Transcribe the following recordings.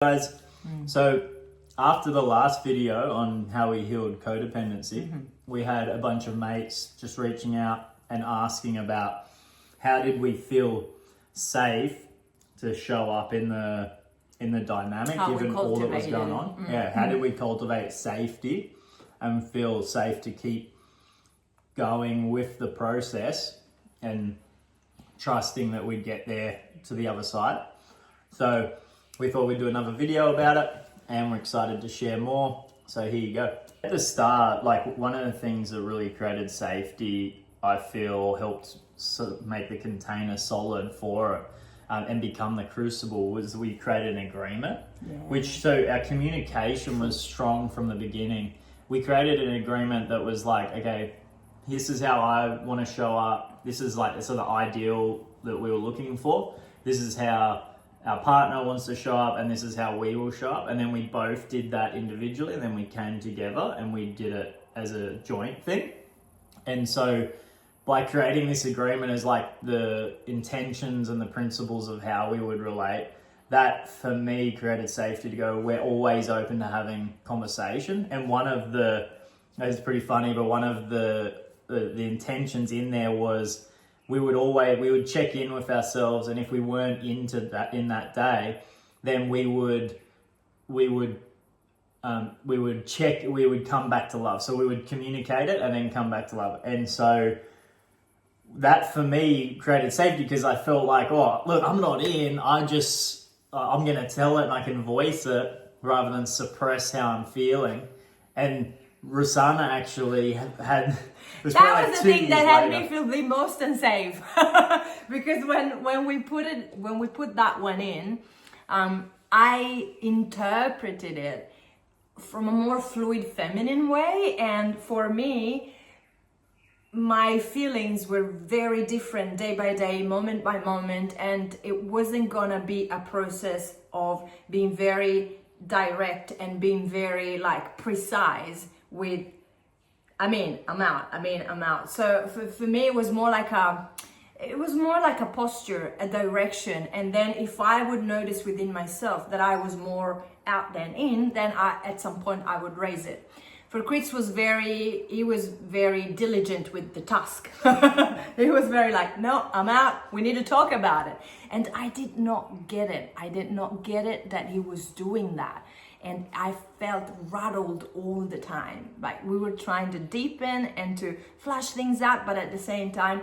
Guys, so after the last video on how we healed codependency, we had a bunch of mates just reaching out and asking about how did we feel safe to show up in the dynamic given all that was going on. How did we cultivate safety and feel safe to keep going with the process and trusting that we'd get there to the other side. So we thought we'd do another video about it, and we're excited to share more. So here you go. At the start, like one of the things that really created safety, I feel helped make the container solid for it and become the crucible, was we created an agreement, so our communication was strong from the beginning. We created an agreement that was like, okay, this is how I want to show up. This is like sort of the ideal that we were looking for. This is how our partner wants to show up, and this is how we will show up. And then we both did that individually, and then we came together and we did it as a joint thing. And so by creating this agreement as like the intentions and the principles of how we would relate, that for me created safety to go, we're always open to having conversation. And one of the, it's pretty funny, but one of the intentions in there was we would check in with ourselves, and if we weren't into that in that day, then we would come back to love. So we would communicate it and then come back to love. And so that for me created safety, because I felt like, oh, look, I'm not in. I'm going to tell it and I can voice it rather than suppress how I'm feeling. And Rosanna actually had that was the thing that had me feel the most unsafe. Because when we put that one in, I interpreted it from a more fluid feminine way, and for me my feelings were very different day by day, moment by moment, and it wasn't gonna be a process of being very direct and being very like precise with I'm out. So for me, it was more like a posture, a direction. And then if I would notice within myself that I was more out than in, then at some point I would raise it. For Chris he was very diligent with the task. He was very like, no, I'm out. We need to talk about it. And I did not get it. I did not get it that he was doing that. And I felt rattled all the time. Like we were trying to deepen and to flush things out, but at the same time,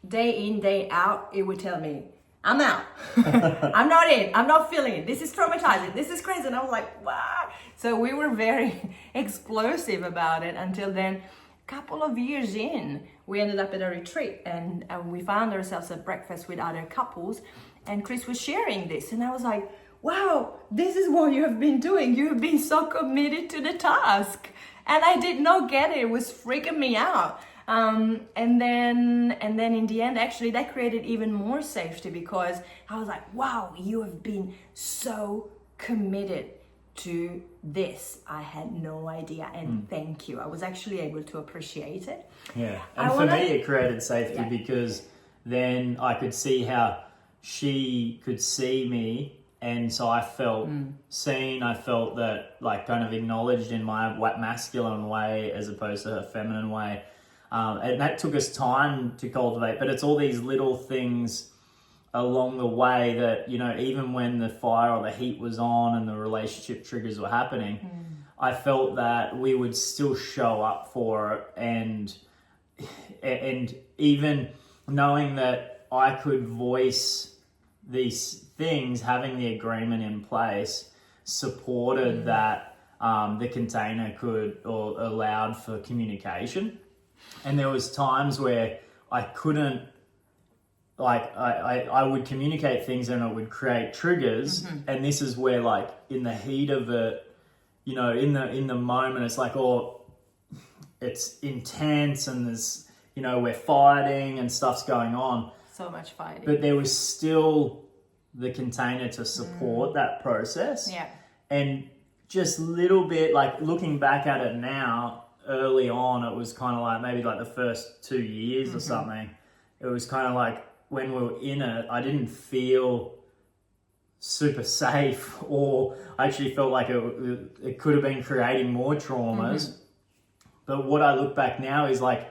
day in, day out, it would tell me, I'm out. I'm not in. I'm not feeling it. This is traumatizing. This is crazy. And I was like, wow. So we were very explosive about it until then. A couple of years in, we ended up at a retreat, and we found ourselves at breakfast with other couples, and Chris was sharing this, and I was like, wow, this is what you have been doing. You have been so committed to the task. And I did not get it. It was freaking me out. And then in the end, actually, that created even more safety, because I was like, wow, you have been so committed to this. I had no idea. And thank you. I was actually able to appreciate it. Yeah. And for me, it created safety because then I could see how she could see me. And so I felt seen, I felt that like kind of acknowledged in my masculine way as opposed to her feminine way. And that took us time to cultivate, but it's all these little things along the way that, you know, even when the fire or the heat was on and the relationship triggers were happening, I felt that we would still show up for it. And even knowing that I could voice these things, having the agreement in place supported that the container could or allowed for communication. And there was times where I couldn't, like I would communicate things and it would create triggers. And this is where, like, in the heat of it, you know, in the moment, it's like, oh, it's intense and there's, you know, we're fighting and stuff's going on. So much fighting. But there was still the container to support that process. Yeah. And just little bit, like looking back at it now, early on, it was kind of like maybe like the first 2 years or something. It was kind of like when we were in it, I didn't feel super safe, or I actually felt like it could have been creating more traumas. But what I look back now is like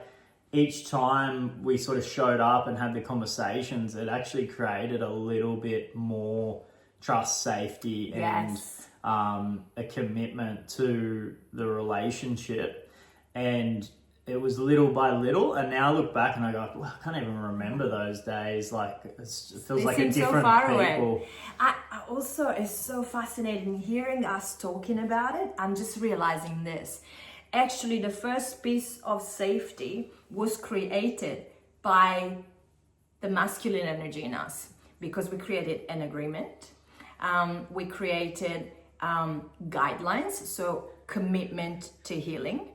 each time we sort of showed up and had the conversations, it actually created a little bit more trust, safety, and a commitment to the relationship. And it was little by little, and now I look back and I go, well, I can't even remember those days. Like it feels like a different so far people. Away. I also, it's so fascinating hearing us talking about it. I'm just realizing this. Actually, the first piece of safety was created by the masculine energy in us, because we created an agreement. We created guidelines, so commitment to healing.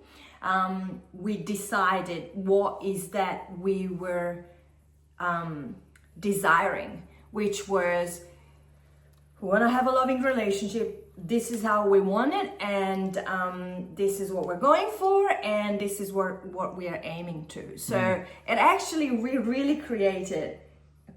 We decided what is that we were desiring, which was, we want to have a loving relationship. This is how we want it, and this is what we're going for, and this is what we are aiming to. So it actually, we really created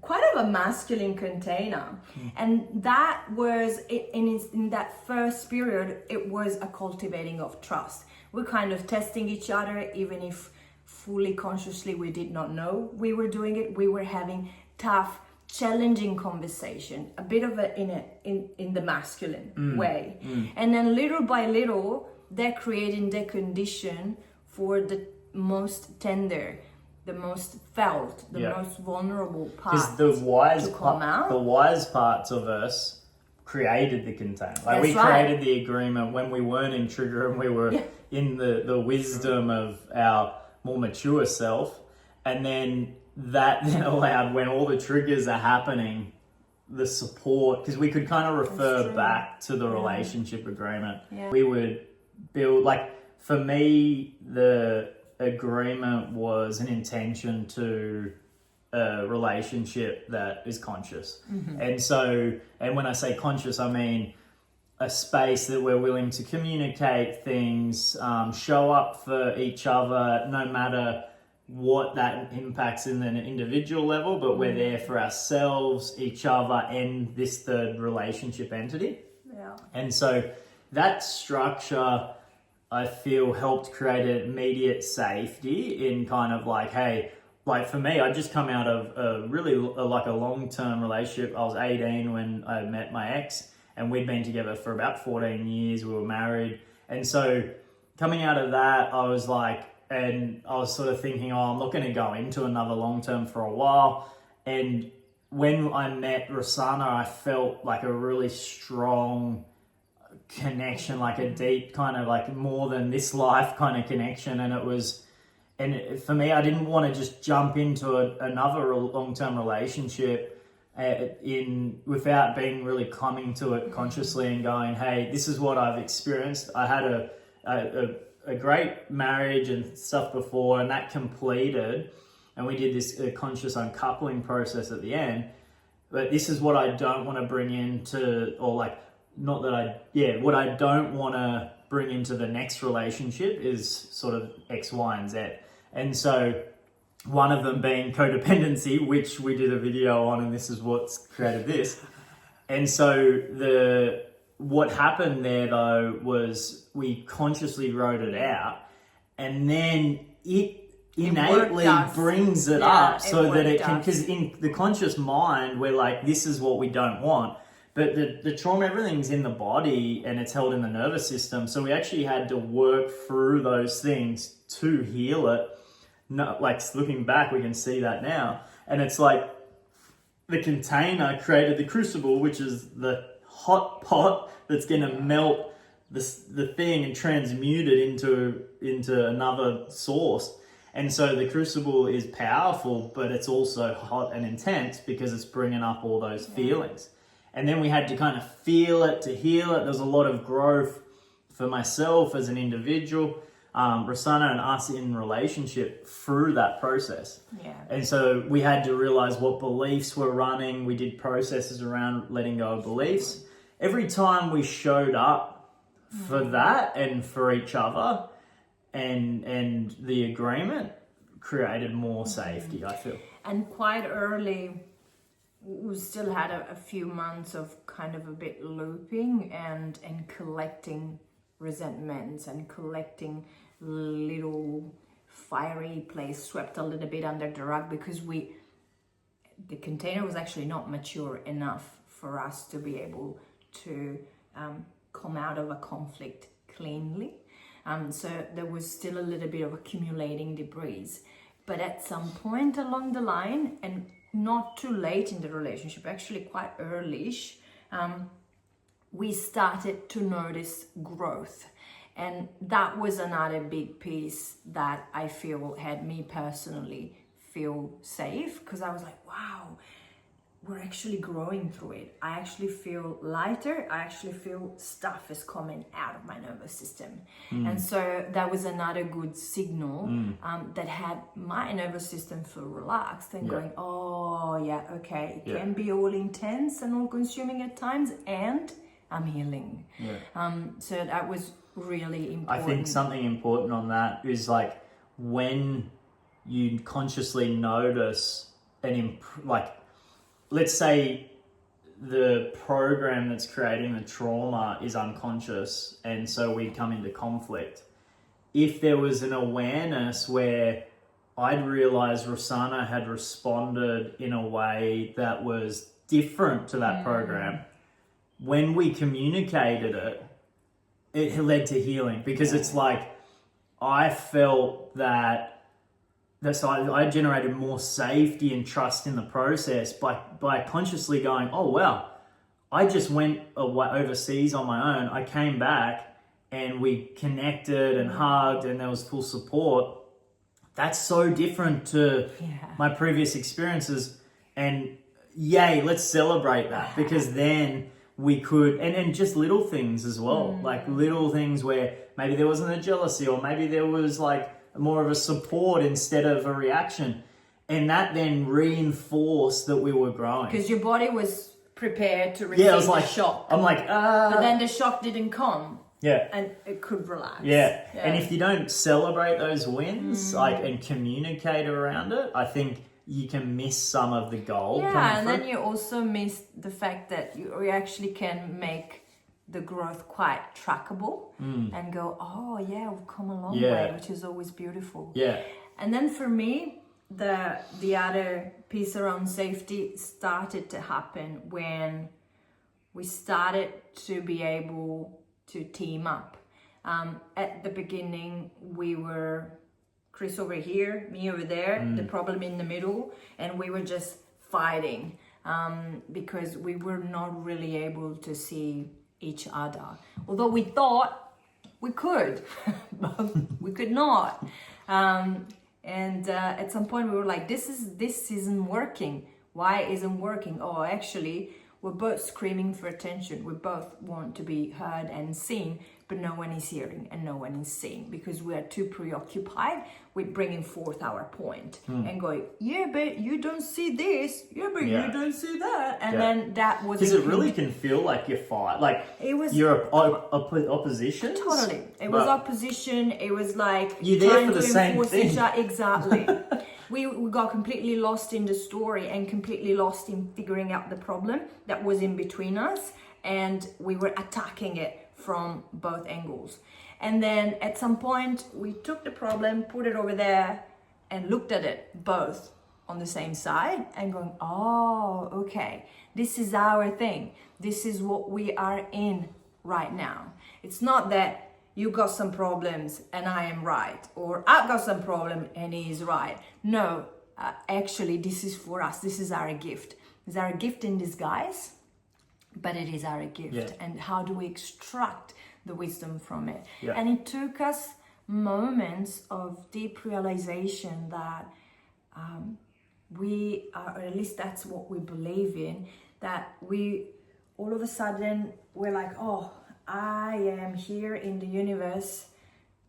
quite of a masculine container. And that was, in that first period, it was a cultivating of trust. We're kind of testing each other, even if fully consciously we did not know we were doing it. We were having tough, challenging conversation, a bit of in the masculine way. And then little by little, they're creating the condition for the most tender, the most felt, the most vulnerable parts Because the wise parts of us created the container. Like we created the agreement when we weren't in trigger and we were in the wisdom of our more mature self. And then that then allowed, when all the triggers are happening, the support, because we could kind of refer back to the relationship agreement. We would build, like for me, the agreement was an intention to a relationship that is conscious. And when I say conscious, I mean a space that we're willing to communicate things, show up for each other, no matter what that impacts in an individual level, but we're there for ourselves, each other, and this third relationship entity. And so that structure, I feel, helped create an immediate safety in kind of like, hey, like for me, I just come out of a really like a long-term relationship. I was 18 when I met my ex, and we'd been together for about 14 years. We were married. And so coming out of that, I was like, and I was sort of thinking, I'm not going to go into another long-term for a while. And when I met Rosanna, I felt like a really strong connection, like a deep kind of like more than this life kind of connection. And it was, and for me, I didn't want to just jump into another long-term relationship without being really coming to it consciously and going, hey, this is what I've experienced. I had a great marriage and stuff before, and that completed, and we did this conscious uncoupling process at the end. But this is what I don't want to bring into, or like, not that what I don't want to bring into the next relationship is sort of X, Y, and Z. And so one of them being codependency, which we did a video on, and this is what's created this. And so what happened there though was we consciously wrote it out, and then it innately brings it up so that it can, because in the conscious mind, we're like, this is what we don't want. But the trauma, everything's in the body and it's held in the nervous system. So we actually had to work through those things to heal it. No, like looking back, we can see that now. And it's like the container created the crucible, which is the hot pot that's going to melt the thing and transmute it into another source. And so the crucible is powerful, but it's also hot and intense because it's bringing up all those feelings. And then we had to kind of feel it to heal it. There's a lot of growth for myself as an individual, Rosanna and us in relationship through that process. And so we had to realize what beliefs were running. We did processes around letting go of beliefs. Every time we showed up for that and for each other, and the agreement created more safety, I feel. And quite early, we still had a few months of kind of a bit looping and collecting resentments and collecting little fiery place swept a little bit under the rug, because the container was actually not mature enough for us to be able to come out of a conflict cleanly. So there was still a little bit of accumulating debris. But at some point along the line, and not too late in the relationship, actually quite early-ish, we started to notice growth. And that was another big piece that I feel had me personally feel safe, because I was like, wow, we're actually growing through it. I actually feel lighter. I actually feel stuff is coming out of my nervous system. And so that was another good signal that had my nervous system feel relaxed and going, oh yeah, okay, it can be all intense and all consuming at times, and I'm healing. So that was really important. I think something important on that is like when you consciously notice let's say the program that's creating the trauma is unconscious, and so we come into conflict. If there was an awareness where I'd realized Rossana had responded in a way that was different to that program, when we communicated it, it led to healing, because it's like I felt that so I generated more safety and trust in the process by consciously going, oh wow, I just went overseas on my own. I came back and we connected and hugged and there was full support. That's so different to my previous experiences, and yay, let's celebrate that, because then we could, and just little things as well, like little things where maybe there wasn't a jealousy, or maybe there was like more of a support instead of a reaction. And that then reinforced that we were growing. Because your body was prepared to receive the shock. I'm like, But then the shock didn't come. Yeah. And it could relax. Yeah. And if you don't celebrate those wins, and communicate around it, I think you can miss some of the gold. Yeah, and then you also miss the fact that you actually can make the growth quite trackable and go, oh yeah, we've come a long way, which is always beautiful. Yeah. And then for me, the other piece around safety started to happen when we started to be able to team up. At the beginning, we were Chris over here, me over there, the problem in the middle, and we were just fighting because we were not really able to see each other. Although we thought we could, but we could not. And at some point we were like, this isn't working. Why isn't working? Oh, actually, we're both screaming for attention. We both want to be heard and seen, but no one is hearing and no one is seeing, because we are too preoccupied with bringing forth our point and going, yeah, but you don't see this. Yeah, but you don't see that. And then that was... Because it really can feel like you're fight. Like it was, you're opposition. Totally. It was opposition. It was like... You're there for the same thing. Exactly. We got completely lost in the story and completely lost in figuring out the problem that was in between us. And we were attacking it from both angles. And then at some point we took the problem, put it over there, and looked at it both on the same side and going, oh, okay, this is our thing. This is what we are in right now. It's not that you got some problems and I am right, or I've got some problem and he is right. No, actually this is for us. This is our gift. It's our gift in disguise, but it is our gift. Yeah. And how do we extract the wisdom from it? Yeah. And it took us moments of deep realization that we are, or at least that's what we believe in, that we all of a sudden we're like, oh, I am here in the universe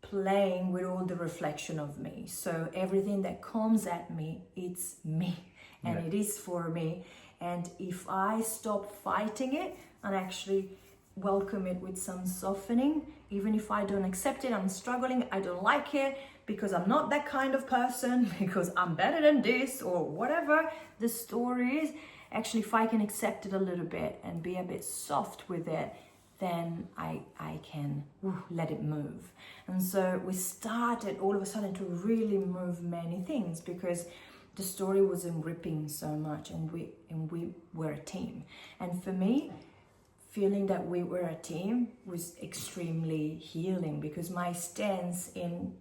playing with all the reflection of me. So everything that comes at me, it's me, and it is for me. And if I stop fighting it and actually welcome it with some softening, even if I don't accept it, I'm struggling, I don't like it, because I'm not that kind of person, because I'm better than this, or whatever the story is, actually if I can accept it a little bit and be a bit soft with it, then I can let it move. And so we started all of a sudden to really move many things, because the story wasn't ripping so much, and we were a team. And for me, feeling that we were a team was extremely healing, because my stance in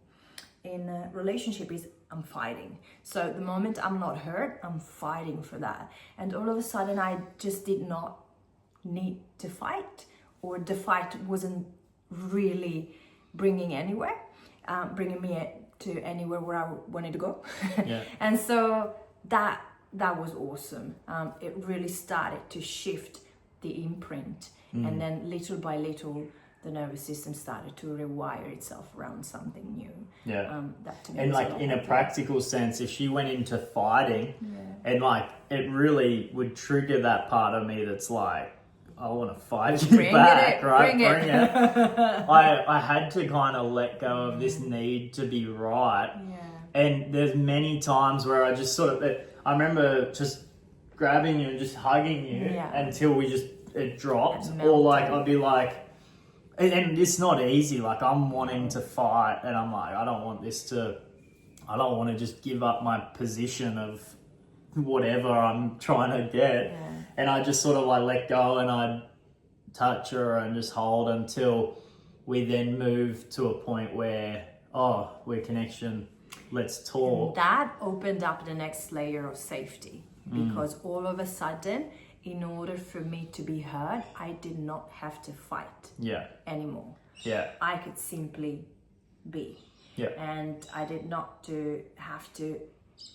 a relationship is I'm fighting. So the moment I'm not hurt, I'm fighting for that. And all of a sudden I just did not need to fight, or the fight wasn't really bringing me to anywhere where I wanted to go. Yeah. And so that was awesome. It really started to shift the imprint, and then little by little the nervous system started to rewire itself around something new. Yeah. That to me And was like in a practical sense, if she went into fighting, and like it really would trigger that part of me that's like, I want to fight you back, right? Bring it. I had to kind of let go of this need to be right. Yeah. And there's many times where I just sort of, I remember just grabbing you and just hugging you until it dropped. Or like, I'd be like, and it's not easy. Like I'm wanting to fight, and I'm like, I don't want to just give up my position of whatever I'm trying to get. Yeah. And I just sort of like let go, and I'd touch her and just hold until we then move to a point where, we're connection, let's talk. And that opened up the next layer of safety, because all of a sudden, in order for me to be heard, I did not have to fight anymore. Yeah. I could simply be. Yeah. And I did not have to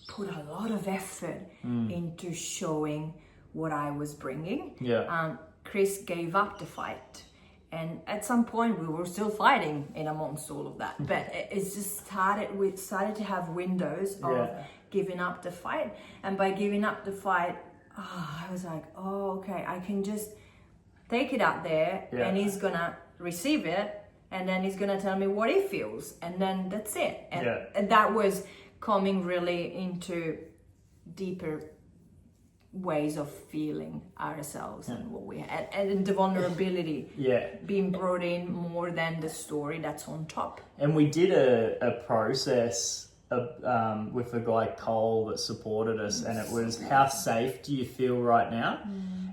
put a lot of effort into showing what I was bringing. Yeah. Chris gave up the fight, and at some point we were still fighting in amongst all of that. But it's just we started to have windows of giving up the fight, and by giving up the fight, I was like, okay, I can just take it out there, and he's gonna receive it, and then he's gonna tell me what he feels, and then that's it. And that was coming really into deeper ways of feeling ourselves and what we had, and the vulnerability being brought in more than the story that's on top. And we did a process with a guy, Cole, that supported us, and it was, how safe do you feel right now?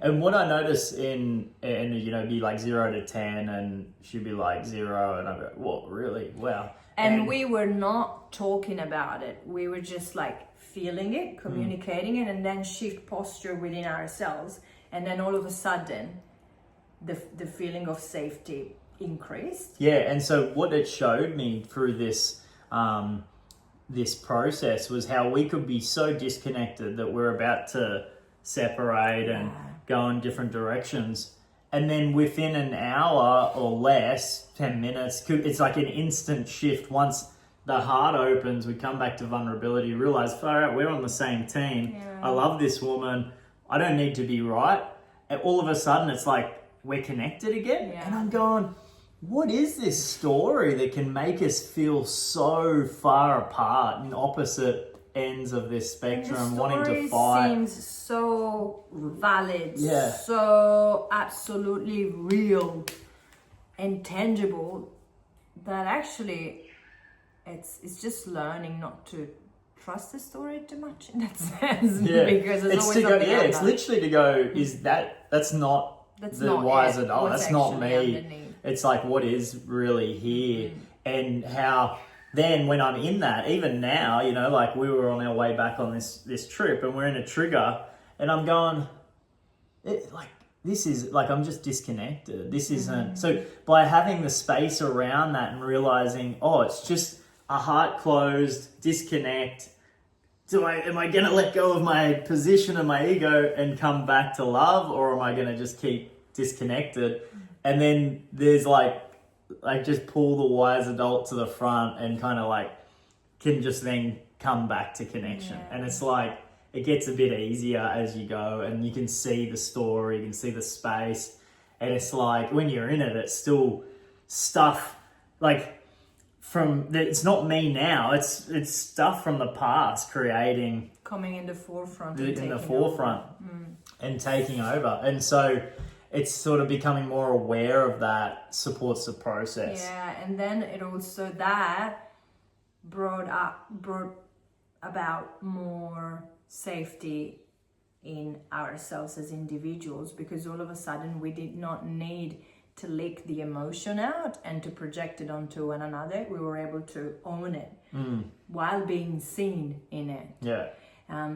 And what I noticed and be like 0 to 10, and she'd be like 0, and I'd go, what, really? Wow. And we were not talking about it. We were just like feeling it, communicating it, and then shift posture within ourselves. And then all of a sudden, the feeling of safety increased. Yeah, and so what it showed me through this this process was how we could be so disconnected that we're about to separate and go in different directions. And then within an hour or less, 10 minutes, it's like an instant shift. Once the heart opens, we come back to vulnerability, realize, far out, we're on the same team. Yeah. I love this woman. I don't need to be right. And all of a sudden, it's like we're connected again. Yeah. And I'm going, what is this story that can make us feel so far apart in opposite ends of this spectrum, wanting to fight? Seems so valid, Yeah. so absolutely real and tangible, that actually it's just learning not to trust the story too much in that sense. Because there's always something it's literally to go, that's not wise adult, What's that's not me. underneath. It's like, what is really here? And how then when I'm in that, even now, like we were on our way back on this trip, and we're in a trigger, and I'm going, this is like, I'm just disconnected. This isn't. So by having the space around that and realizing, it's just a heart closed, disconnect. Am I going to let go of my position and my ego and come back to love, or am I going to just keep disconnected? And then there's like just pull the wise adult to the front and kind of like can just then come back to connection. Yeah. And it's like, it gets a bit easier as you go, and you can see the story, you can see the space. And it's like, when you're in it, it's still stuff like it's not me now, it's stuff from the past coming in the forefront. and taking over. And so it's sort of becoming more aware of that supports the process. Yeah, and then it also that brought about more safety in ourselves as individuals, because all of a sudden we did not need to leak the emotion out and to project it onto one another. We were able to own it while being seen in it. Yeah.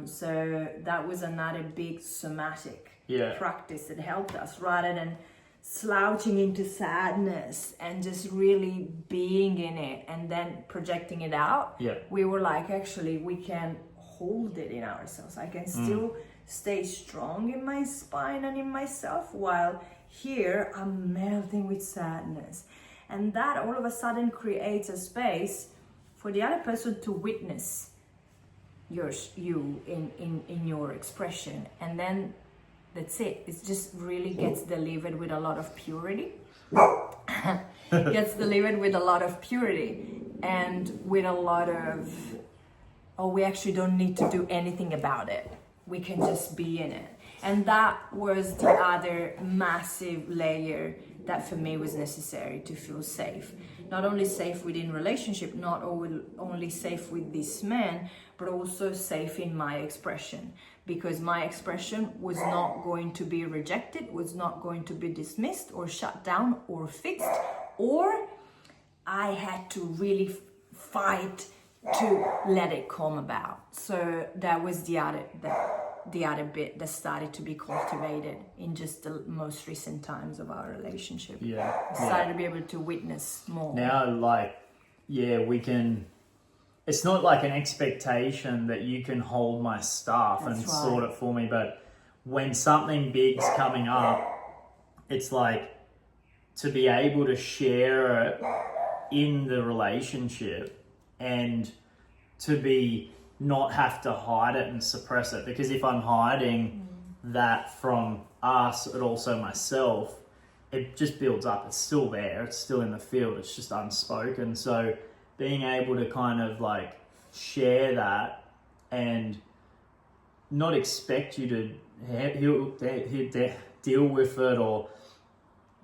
So that was another big somatic practice that helped us, rather than slouching into sadness and just really being in it and then projecting it out. Yeah. We were like, actually, we can hold it in ourselves. I can still stay strong in my spine and in myself, while here I'm melting with sadness. And that all of a sudden creates a space for the other person to witness you in your expression. And then that's it. It just really gets delivered with a lot of purity. Gets delivered with a lot of purity and with a lot of, we actually don't need to do anything about it. We can just be in it. And that was the other massive layer that for me was necessary to feel safe. Not only safe within relationship, not only safe with this man, but also safe in my expression. Because my expression was not going to be rejected, was not going to be dismissed or shut down or fixed, or I had to really fight to let it come about. So that was the other bit that started to be cultivated in just the most recent times of our relationship. Yeah. Started to be able to witness more. Now, we can, it's not like an expectation that you can hold my stuff and sort it for me, but when something big's coming up, it's like to be able to share it in the relationship and to be not have to hide it and suppress it. Because if I'm hiding that from us and also myself, it just builds up. It's still there. It's still in the field. It's just unspoken. So being able to kind of like share that and not expect you to deal with it or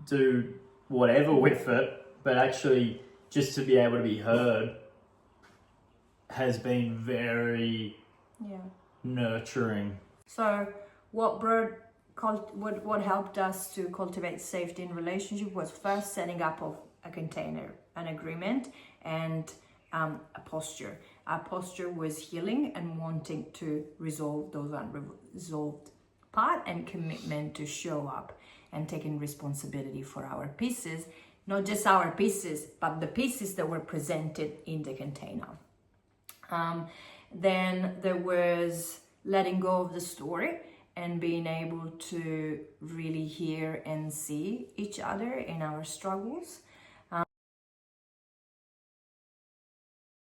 do whatever with it, but actually just to be able to be heard has been very nurturing. So what helped us to cultivate safety in relationship was first setting up of a container, an agreement, and a posture. Our posture was healing and wanting to resolve those unresolved part, and commitment to show up and taking responsibility for our pieces, not just our pieces, but the pieces that were presented in the container. Then there was letting go of the story and being able to really hear and see each other in our struggles,